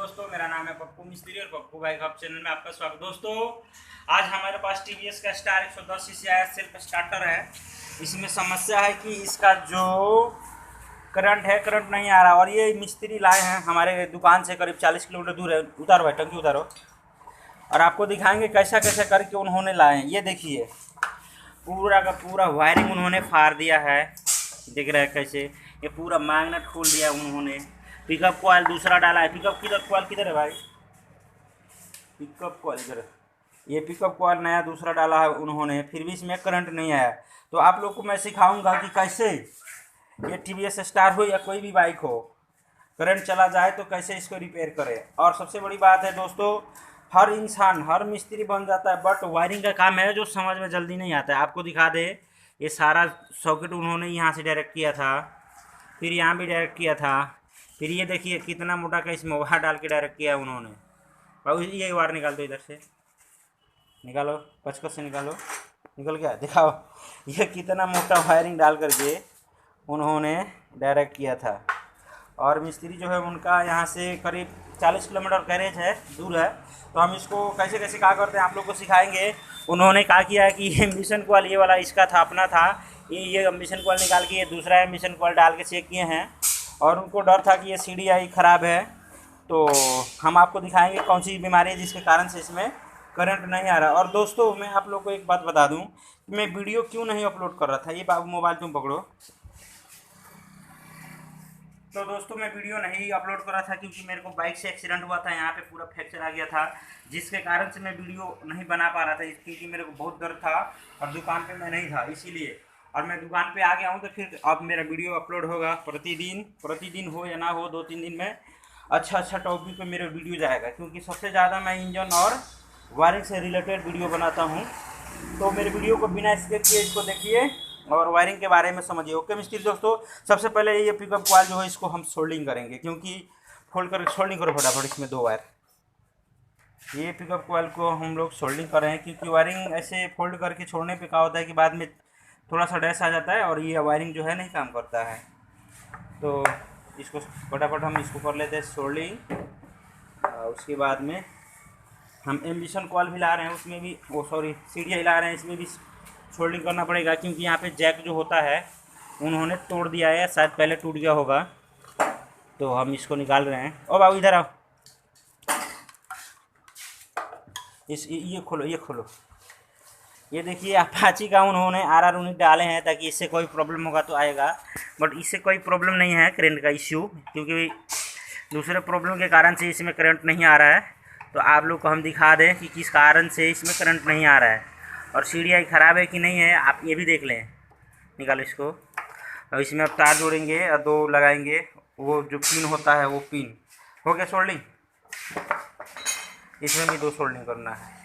दोस्तों, मेरा नाम है पप्पू मिस्त्री और पप्पू भाई हब चैनल में आपका स्वागत। दोस्तों, आज हमारे पास टीवीएस का स्टार 110 सीसी आया सेल्फ स्टार्टर है। इसमें समस्या है कि इसका जो करंट है, करंट नहीं आ रहा। और ये मिस्त्री लाए हैं हमारे दुकान से करीब 40 किलोमीटर दूर है। उतारो भाई, टंकी उतारो और आपको दिखाएंगे कैसा कैसा करके उन्होंने लाए हैं। ये देखिए, पूरा का पूरा वायरिंग उन्होंने फाड़ दिया है। देख रहे हैं कैसे ये पूरा मैग्नेट खोल दिया उन्होंने। पिकअप कॉइल दूसरा डाला है। पिकअप कॉइल किधर है भाई? पिकअप कॉइल इधर। ये पिकअप कॉइल नया दूसरा डाला है उन्होंने, फिर भी इसमें करंट नहीं आया। तो आप लोग को मैं सिखाऊंगा कि कैसे ये टीवीएस स्टार हो या कोई भी बाइक हो, करंट चला जाए तो कैसे इसको रिपेयर करें। और सबसे बड़ी बात है दोस्तों, हर इंसान हर मिस्त्री बन जाता है, बट वायरिंग का काम है जो समझ में जल्दी नहीं आता है। आपको दिखा दे, ये सारा सॉकेट उन्होंने यहाँ से डायरेक्ट किया था, फिर यहाँ भी डायरेक्ट किया था, फिर ये देखिए कितना मोटा का इसमें वायर डाल के डायरेक्ट किया उन्होंने। बाबू ये वायर निकाल दो, इधर से निकालो, कचकच से निकालो। निकल गया? दिखाओ, ये कितना मोटा वायरिंग डाल करके उन्होंने डायरेक्ट किया था। और मिस्त्री जो है उनका यहाँ से करीब 40 किलोमीटर गैरेज है, दूर है। तो हम इसको कैसे कैसे क्या करते हैं आप लोग को सिखाएंगे। उन्होंने क्या किया है कि ये मिशन कॉइल, ये वाला इसका था, अपना था, ये मिशन कॉइल निकाल के ये दूसरा मिशन कॉइल डाल के चेक किए हैं। और उनको डर था कि ये CDI ख़राब है। तो हम आपको दिखाएंगे कौन सी बीमारी है जिसके कारण से इसमें करंट नहीं आ रहा। और दोस्तों, मैं आप लोग को एक बात बता दूं कि मैं वीडियो क्यों नहीं अपलोड कर रहा था। ये बाबू मोबाइल तुम पकड़ो। तो दोस्तों, मैं वीडियो नहीं अपलोड कर रहा था क्योंकि मेरे को बाइक से एक्सीडेंट हुआ था, यहाँ पे पूरा फ्रैक्चर आ गया था, जिसके कारण से मैं वीडियो नहीं बना पा रहा था, क्योंकि मेरे को बहुत दर्द था और दुकान पे मैं नहीं था, इसीलिए। और मैं दुकान पे आ गया हूँ, तो फिर अब मेरा वीडियो अपलोड होगा प्रतिदिन हो या ना हो, 2-3 दिन में अच्छा टॉपिक पे मेरा वीडियो जाएगा। क्योंकि सबसे ज़्यादा मैं इंजन और वायरिंग से रिलेटेड वीडियो बनाता हूँ। तो मेरे वीडियो को बिना स्किप किए इसको देखिए और वायरिंग के बारे में समझिए। ओके मिस्त्री दोस्तों, सबसे पहले ये पिकअप कॉइल जो है इसको हम सोल्डिंग करेंगे, क्योंकि फोल्ड कर सोल्डिंग करो फटाफट। इसमें 2 वायर, ये पिकअप कॉइल को हम लोग सोल्डिंग कर रहे हैं, क्योंकि वायरिंग ऐसे फोल्ड करके छोड़ने पे क्या होता है कि बाद में थोड़ा सा डैश आ जाता है और ये वायरिंग जो है नहीं काम करता है। तो इसको फटाफट हम इसको कर लेते हैं सोल्डिंग। उसके बाद में हम एम्बिशन कॉइल भी ला रहे हैं, उसमें भी CDI ला रहे हैं, इसमें भी सोल्डिंग करना पड़ेगा। क्योंकि यहाँ पे जैक जो होता है उन्होंने तोड़ दिया है, शायद पहले टूट गया होगा। तो हम इसको निकाल रहे हैं। ओ बाबू इधर आओ, ये खोलो। ये देखिए, अपाची का उन्होंने RR यूनिट डाले हैं ताकि इससे कोई प्रॉब्लम होगा तो आएगा, बट इससे कोई प्रॉब्लम नहीं है करंट का इश्यू, क्योंकि दूसरे प्रॉब्लम के कारण से इसमें करंट नहीं आ रहा है। तो आप लोग को हम दिखा दें कि किस कारण से इसमें करंट नहीं आ रहा है और CDI ख़राब है कि नहीं है, आप ये भी देख लें। निकालो इसको। और इसमें अब तार जोड़ेंगे और 2 लगाएंगे, वो जो पिन होता है वो पिन हो गया सोल्डिंग। इसमें भी 2 सोल्डिंग करना है।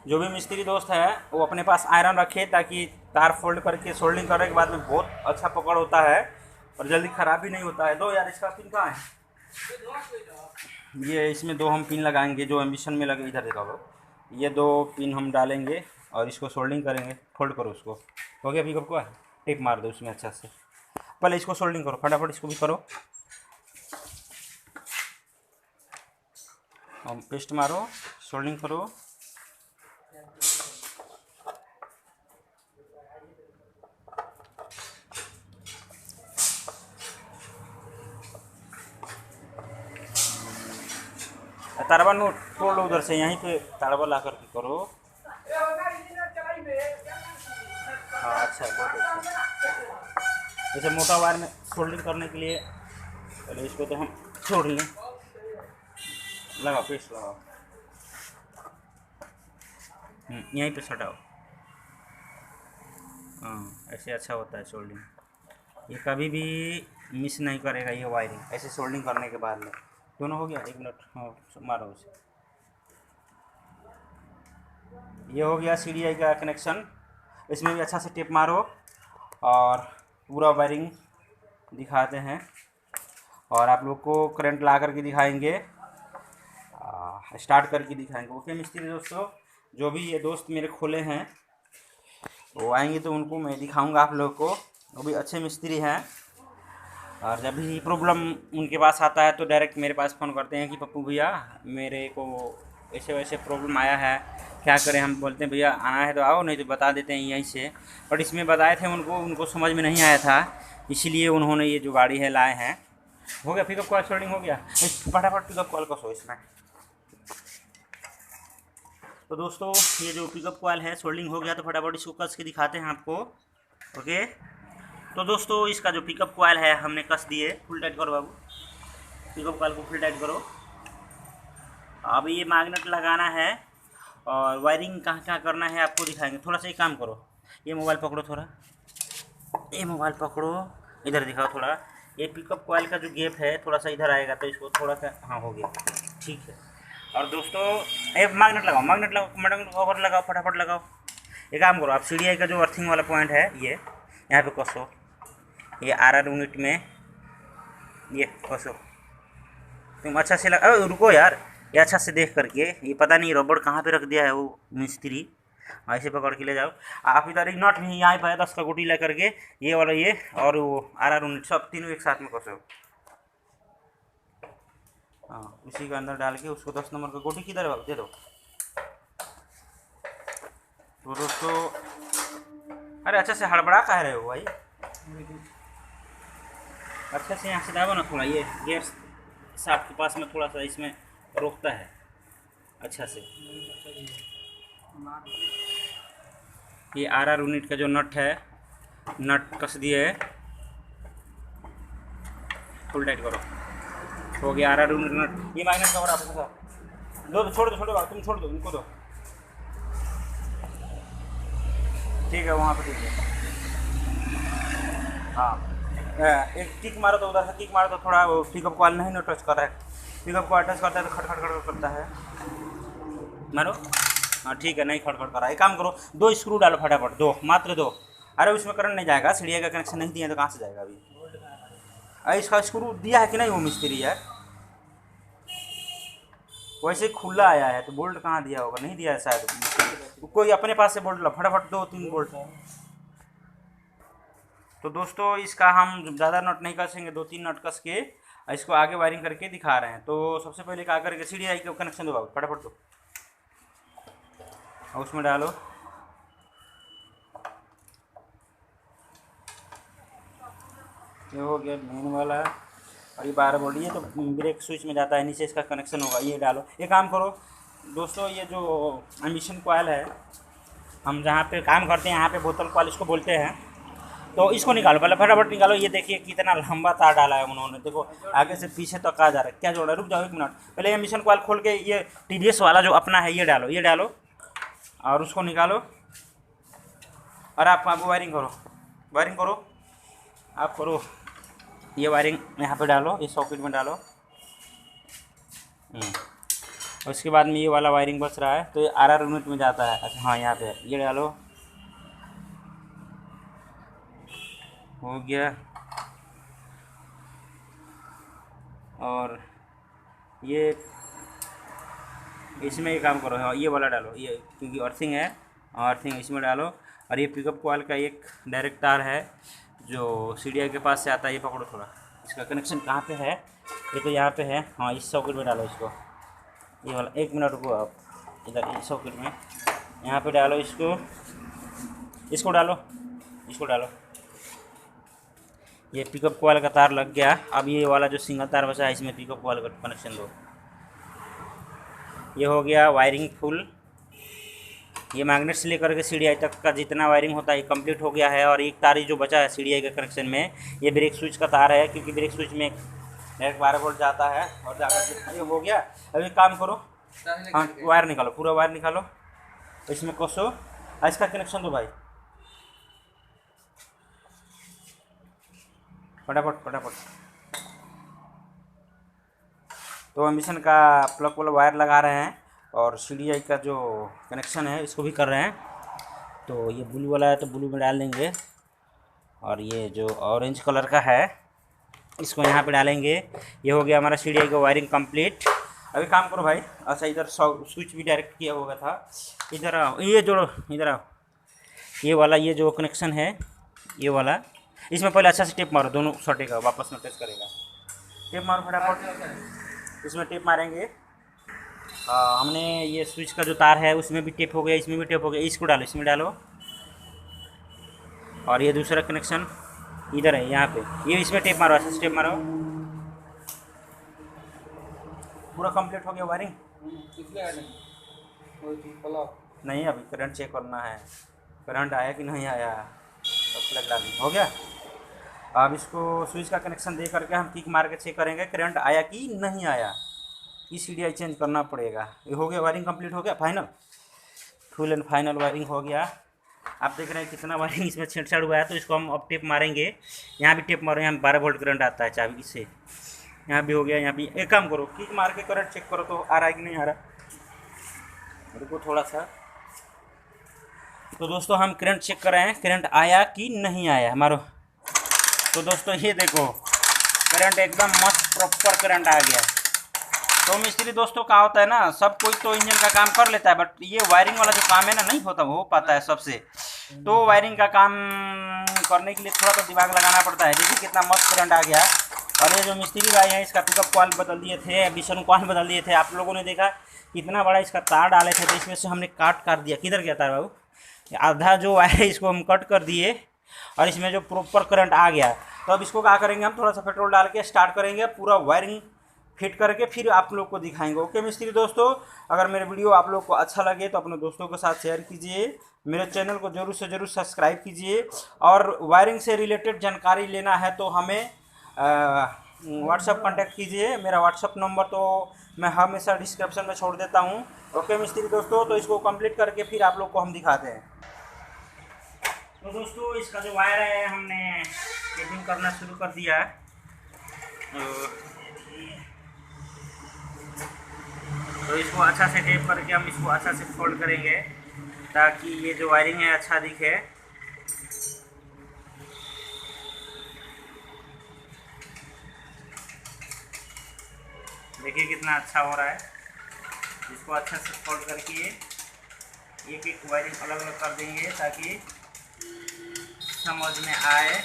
जो भी मिस्त्री दोस्त है वो अपने पास आयरन रखे, ताकि तार फोल्ड करके सोल्डिंग करने के बाद में बहुत अच्छा पकड़ होता है और जल्दी ख़राब भी नहीं होता है। 2 यार, इसका पिन कहाँ है? ये इसमें 2 हम पिन लगाएंगे जो एम्बिशन में लगे। इधर देखो, ये 2 पिन हम डालेंगे और इसको सोल्डिंग करेंगे। फोल्ड करो उसको। हो गया पिकअप को, टेप मार दो उसमें अच्छा से। पहले इसको सोल्डिंग करो फटाफट, इसको भी करो। हम पेस्ट मारो, सोल्डिंग करो। तारवा नो तोड़ लो उधर से, यहीं पे तारवा ला करके करो। हाँ अच्छा, बहुत अच्छा। जैसे मोटा वायर में सोल्डिंग करने के लिए पहले इसको तो हम छोड़ लें। लगाओ, पेस्ट लगाओ, यहीं पे सटाओ। हाँ, ऐसे अच्छा होता है सोल्डिंग। ये कभी भी मिस नहीं करेगा ये वायरिंग, ऐसे सोल्डिंग करने के बाद में। दोनों हो गया? 1 मिनट, हाँ मारो उसे। ये हो गया CDI का कनेक्शन। इसमें भी अच्छा से टेप मारो और पूरा वायरिंग दिखाते हैं और आप लोग को करंट ला करके दिखाएंगे, स्टार्ट करके दिखाएंगे। ओके मिस्त्री दोस्तों, जो भी ये दोस्त मेरे खोले हैं वो आएंगे तो उनको मैं दिखाऊंगा आप लोग को। वो भी अच्छे मिस्त्री हैं और जब भी प्रॉब्लम उनके पास आता है तो डायरेक्ट मेरे पास फ़ोन करते हैं कि पप्पू भैया मेरे को ऐसे वैसे प्रॉब्लम आया है, क्या करें। हम बोलते हैं भैया आना है तो आओ, नहीं तो बता देते हैं यहीं से। बट इसमें बताए थे उनको समझ में नहीं आया था, इसलिए उन्होंने ये जो गाड़ी है लाए हैं। हो गया पिकअप कॉल सोल्डिंग हो गया, फटाफट पिकअप कॉल कसो इसमें। तो दोस्तों ये जो पिकअप कॉल है सोल्डिंग हो गया, तो फटाफट इसको कस के दिखाते हैं आपको। ओके, तो दोस्तों इसका जो पिकअप कॉइल है हमने कस दिए। फुल टाइट करो बाबू, पिकअप कॉइल को फुल टाइट करो। अब ये मैग्नेट लगाना है और वायरिंग कहाँ कहाँ करना है आपको दिखाएंगे। थोड़ा सा एक काम करो, ये मोबाइल पकड़ो, थोड़ा ये मोबाइल पकड़ो, इधर दिखाओ थोड़ा। ये पिकअप कॉइल का जो गैप है थोड़ा सा इधर आएगा, तो इसको थोड़ा सा, हाँ हो गया, ठीक है। और दोस्तों एक मैग्नेट लगाओ, मैग्नेट कवर लगाओ, फटाफट लगाओ। एक काम करो, आप CDI का जो अर्थिंग वाला पॉइंट है ये यहाँ पे कसो, ये RR यूनिट में ये कसो। तुम अच्छा से लगा, रुको यार, ये अच्छा से देख करके, ये पता नहीं रबड़ कहाँ पे रख दिया है वो मिस्त्री, ऐसे पकड़ के ले जाओ। आप इधर एक नट भी यहाँ पे 10 का गोटी ला करके ये वाला ये और वो RR यूनिट सब तीनों एक साथ में कसो। हाँ, उसी के अंदर डाल के उसको 10 नंबर का गोटी किधर है दे दो। तो दोस्तों अरे अच्छा से हड़बड़ा कह रहे हो भाई, अच्छा से यहाँ से दाबो ना थोड़ा, ये गियर शाफ्ट के पास में थोड़ा सा इसमें रोकता है अच्छा से। ये RR यूनिट का जो नट है, नट कस दिए, फुल टाइट करो, हो गया RR यूनिट नट। ये मैग्नेट कवर आप दो, छोड़ दो तुम छोड़ दो, इनको दो, ठीक है वहाँ पे ठीक है। हाँ एक किक मारो तो उधर से किक मारो तो थोड़ा वो पिकअप कॉइल नहीं टच कर रहा है, पिकअप कॉइल टच करता है तो खटखट खटखट करता है। मारो, हाँ ठीक है, नहीं खटखट कर रहा है। एक काम करो, 2 स्क्रू डालो फटाफट, 2 मात्र 2। अरे उसमें करंट नहीं जाएगा, CDI का कनेक्शन नहीं दिया तो कहाँ से जाएगा अभी। अरे इसका स्क्रू दिया है कि नहीं वो मिस्त्री है, वैसे खुला आया है तो बोल्ट कहाँ दिया होगा, नहीं दिया है शायद, कोई अपने पास से बोल्ट ला फटाफट, 2-3 बोल्ट। तो दोस्तों इसका हम ज़्यादा नट नहीं कसेंगे, 2-3 नट कस के इसको आगे वायरिंग करके दिखा रहे हैं। तो सबसे पहले क्या करेंगे, CDI का कनेक्शन दो फटाफट दो, और उसमें डालो। ये हो गया मेन वाला, और ये 12 वोल्ट, ये तो ब्रेक स्विच में जाता है, नीचे इसका कनेक्शन होगा, ये डालो। एक काम करो दोस्तों, ये जो एमिशन कॉइल है, हम जहाँ पे काम करते हैं यहाँ पे बोतल कॉइल इसको बोलते हैं, तो इसको निकालो पहले, फटाफट निकालो। ये देखिए कितना लंबा तार डाला है उन्होंने, देखो आगे से पीछे तक आ जा रहा है, क्या जोड़ा है, रुक जाओ 1 मिनट। पहले ये मिशन कॉइल खोल के ये TVS वाला जो अपना है ये डालो और उसको निकालो, और आप वायरिंग करो, आप करो ये वायरिंग यहाँ पे डालो, इस सॉकेट में डालो। उसके बाद में ये वाला वायरिंग बच रहा है, तो ये RR यूनिट में जाता है। अच्छा हाँ, यहाँ पे ये डालो, हो गया। और ये इसमें ये काम करो, हाँ ये वाला डालो, ये क्योंकि अर्थिंग है, अर्थिंग इसमें डालो। और ये पिकअप कॉइल का एक डायरेक्ट तार है जो CDI के पास से आता है, ये पकड़ो थोड़ा, इसका कनेक्शन कहाँ पे है, ये तो यहाँ पे है, हाँ इस सॉकेट में डालो इसको, ये वाला। 1 मिनट रुको आप, इधर इस सॉकेट में यहाँ पे डालो इसको डालो। ये पिकअप कॉइल का तार लग गया। अब ये वाला जो सिंगल तार बचा है इसमें पिकअप कॉइल का कनेक्शन दो। ये हो गया वायरिंग फुल, ये मैग्नेट से लेकर के CDI तक का जितना वायरिंग होता है ये कंप्लीट हो गया है। और एक तार जो बचा है CDI के कनेक्शन में, ये ब्रेक स्विच का तार है, क्योंकि ब्रेक स्विच में डायरेक्ट 12 वोल्ट जाता है। और जाकर ये हो गया। अभी काम करो, हाँ वायर निकालो, पूरा वायर निकालो, इसमें कसो, इसका कनेक्शन दो भाई, फटाफट। तो एमिशन का प्लग वाला वायर लगा रहे हैं, और CDI का जो कनेक्शन है इसको भी कर रहे हैं। तो ये ब्लू वाला है तो ब्लू में डाल देंगे, और ये जो ऑरेंज कलर का है इसको यहाँ पे डालेंगे। ये हो गया हमारा CDI का वायरिंग कंप्लीट। अभी काम करो भाई, अच्छा इधर स्विच भी डायरेक्ट किया हुआ था, इधर आओ, ये जोड़ो, इधर आओ, ये वाला ये जो कनेक्शन है ये वाला, इसमें पहले अच्छा से टेप मारो, दोनों सटेगा, वापस में टच करेगा। टेप मारो फटाफट। इसमें टेप मारेंगे। हमने ये स्विच का जो तार है उसमें भी टेप हो गया, इसमें भी टेप हो गया। इसको डालो, इसमें डालो। और ये दूसरा कनेक्शन इधर है, यहाँ पे, ये इसमें टेप मारो, अच्छा से टेप मारो। पूरा कंप्लीट हो गया वायरिंग। नहीं, अभी करंट चेक करना है, करंट आया कि नहीं आया, तो प्लग डालना हो गया। अब इसको स्विच का कनेक्शन दे करके हम किक मार के चेक करेंगे करंट आया कि नहीं आया। ई CDI चेंज करना पड़ेगा। ये हो गया, वायरिंग कंप्लीट हो गया, final, full and final wiring हो गया। आप देख रहे हैं कितना वायरिंग इसमें छेड़छाड़ हुआ है। तो इसको हम अब टेप मारेंगे, यहाँ भी टेप मारो, यहाँ 12 वोल्ट करंट आता है चाबी से, यहाँ भी हो गया, यहाँ भी। एक काम करो, किक मार के करंट चेक करो तो आ रहा है कि नहीं आ रहा। रुको थोड़ा सा। तो दोस्तों हम करंट चेक कर रहे हैं, करंट आया कि नहीं आया हमारा। तो दोस्तों ये देखो, करंट एकदम मस्त प्रॉपर करंट आ गया। तो मिस्त्री दोस्तों क्या होता है ना, सब कोई तो इंजन का काम कर लेता है, बट ये वायरिंग वाला जो काम है ना, नहीं हो पाता है सबसे। तो वायरिंग का काम करने के लिए थोड़ा तो दिमाग लगाना पड़ता है। देखिए कितना मस्त करंट आ गया। और ये जो मिस्त्री भाई हैं, इसका पिकअप कॉइल बदल दिए थे, बिशन कॉइल बदल दिए थे। आप लोगों ने देखा कितना बड़ा इसका तार डाले थे, तो इसमें से हमने काट दिया। किधर गया तार बाबू? आधा जो वायर है इसको हम कट कर दिए, और इसमें जो प्रॉपर करंट आ गया। तो अब इसको क्या करेंगे, हम थोड़ा सा पेट्रोल डाल के स्टार्ट करेंगे, पूरा वायरिंग फिट करके फिर आप लोग को दिखाएंगे। ओके मिस्त्री दोस्तों, अगर मेरे वीडियो आप लोग को अच्छा लगे तो अपने दोस्तों के साथ शेयर कीजिए, मेरे चैनल को जरूर से जरूर सब्सक्राइब कीजिए। और वायरिंग से रिलेटेड जानकारी लेना है तो हमें व्हाट्सअप कांटेक्ट कीजिए। मेरा व्हाट्सअप नंबर तो मैं हमेशा डिस्क्रिप्शन में छोड़ देता हूँ। ओके मिस्त्री दोस्तों, तो इसको कंप्लीट करके फिर आप लोग को हम दिखाते हैं। तो दोस्तों इसका जो वायर है हमने टेपिंग करना शुरू कर दिया है। तो इसको अच्छा से टेप करके हम इसको अच्छा से फोल्ड करेंगे, ताकि ये जो वायरिंग है अच्छा दिखे। देखिए कितना अच्छा हो रहा है। इसको अच्छा से फोल्ड करके एक एक वायरिंग अलग अलग कर देंगे, ताकि समझ में आए।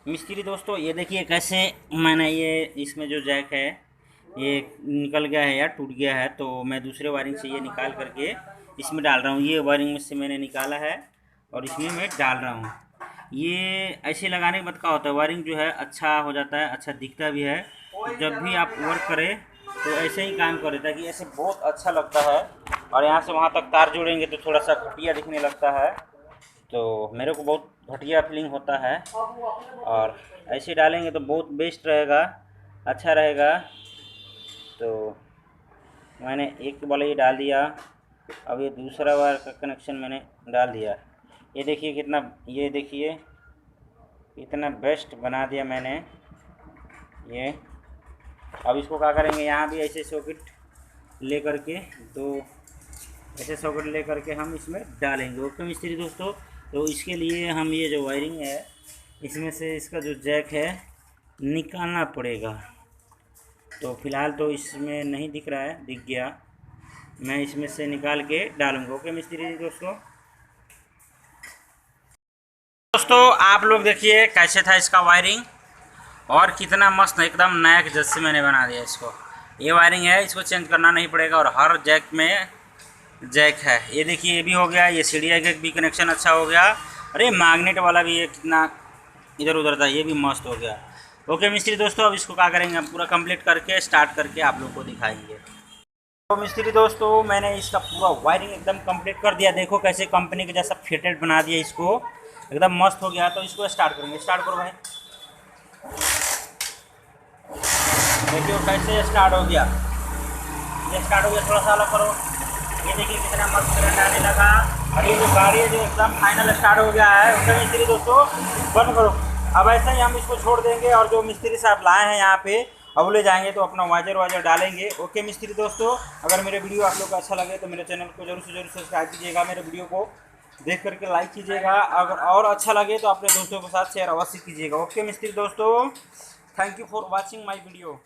मिस्त्री दोस्तों ये देखिए कैसे मैंने ये इसमें जो जैक है ये निकल गया है या टूट गया है, तो मैं दूसरे वायरिंग से ये निकाल करके इसमें डाल रहा हूँ। ये वायरिंग में से मैंने निकाला है और इसमें मैं डाल रहा हूँ। ये ऐसे लगाने के बाद क्या होता है, वायरिंग जो है अच्छा हो जाता है, अच्छा दिखता भी है। जब भी आप वर्क करें तो ऐसे ही काम करें, ताकि ऐसे बहुत अच्छा लगता है। और यहाँ से वहाँ तक तार जोड़ेंगे तो थोड़ा सा घटिया दिखने लगता है, तो मेरे को बहुत घटिया फीलिंग होता है। और ऐसे डालेंगे तो बहुत बेस्ट रहेगा, अच्छा रहेगा। तो मैंने एक वाला ये डाल दिया, अब ये दूसरा वायर का कनेक्शन मैंने डाल दिया। ये देखिए कितना, ये देखिए इतना बेस्ट बना दिया मैंने ये। अब इसको क्या करेंगे, यहाँ भी ऐसे सॉकेट ले करके, दो ऐसे सॉकेट ले करके हम इसमें डालेंगे। ओके मिस्त्री दोस्तों, तो इसके लिए हम ये जो वायरिंग है इसमें से इसका जो जैक है निकालना पड़ेगा। तो फिलहाल तो इसमें नहीं दिख रहा है, दिख गया, मैं इसमें से निकाल के डालूंगा। ओके मिस्त्री दोस्तों आप लोग देखिए कैसे था इसका वायरिंग, और कितना मस्त एकदम नया के जैसे मैंने बना दिया इसको। ये वायरिंग है, इसको चेंज करना नहीं पड़ेगा। और हर जैक में जैक है, ये देखिए ये भी हो गया। ये CDI का भी कनेक्शन अच्छा हो गया। अरे मैग्नेट वाला भी ये कितना इधर उधर था, ये भी मस्त हो गया। ओके मिस्त्री दोस्तों, अब इसको क्या करेंगे, हम पूरा कंप्लीट करके स्टार्ट करके आप लोग को दिखाएंगे। तो मिस्त्री दोस्तों मैंने इसका पूरा वायरिंग एकदम कंप्लीट कर दिया। देखो कैसे कंपनी के जैसा फिटेड बना दिया इसको, एकदम मस्त हो गया। तो इसको स्टार्ट करेंगे, स्टार्ट करो भाई। देखिए कैसे स्टार्ट हो गया, ये स्टार्ट हो गया। थोड़ा सा अलग करो, ये देखिए कितना मस्त करंट आने लगा। और ये जो गाड़ी है जो एकदम फाइनल स्टार्ट हो गया है। उसका मिस्त्री दोस्तों बंद करो। अब ऐसे ही हम इसको छोड़ देंगे, और जो मिस्त्री साहब लाए हैं यहाँ पे अब ले जाएंगे तो अपना वाइजर डालेंगे। ओके मिस्त्री दोस्तों, अगर मेरे वीडियो आप लोग को अच्छा लगे तो मेरे चैनल को जरूर से जरूर सब्सक्राइब कीजिएगा, मेरे वीडियो को देख करके लाइक कीजिएगा। अगर और अच्छा लगे तो अपने दोस्तों के साथ शेयर अवश्य कीजिएगा। ओके मिस्त्री दोस्तों, thank you for watching my video.